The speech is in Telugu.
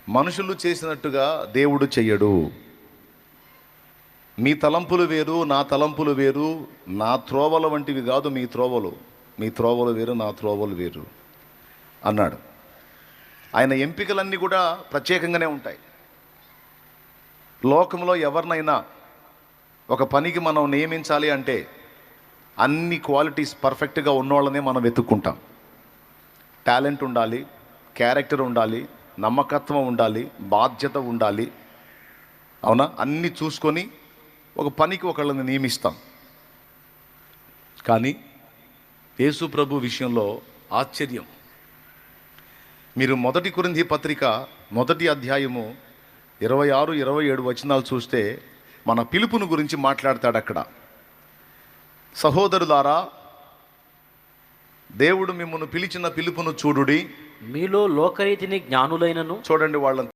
మనుషులు చేసినట్టుగా దేవుడు చెయ్యడు. మీ తలంపులు వేరు, నా తలంపులు వేరు, నా త్రోవల వంటివి కాదు మీ త్రోవలు, మీ త్రోవలు వేరు, నా త్రోవలు వేరు అన్నాడు. ఆయన ఎంపికలన్నీ కూడా ప్రత్యేకంగానే ఉంటాయి. లోకంలో ఎవరినైనా ఒక పనికి మనం నియమించాలి అంటే అన్ని క్వాలిటీస్ పర్ఫెక్ట్గా ఉన్నోళ్ళనే మనం వెతుక్కుంటాం. టాలెంట్ ఉండాలి, క్యారెక్టర్ ఉండాలి, నమ్మకత్వం ఉండాలి, బాధ్యత ఉండాలి. అవునా? అన్నీ చూసుకొని ఒక పనికి ఒకళ్ళని నియమిస్తాం. కానీ యేసు ప్రభు విషయంలో ఆశ్చర్యం. మీరు 1 కొరింథీ పత్రిక 1వ అధ్యాయము 26, 27 వచనాలు చూస్తే మన పిలుపును గురించి మాట్లాడతాడు అక్కడ. సహోదరులారా, దేవుడు మిమ్మల్ని పిలిచిన పిలుపును చూడుడి. మీలో లోకరీతిని జ్ఞానులైనను, చూడండి వాళ్ళని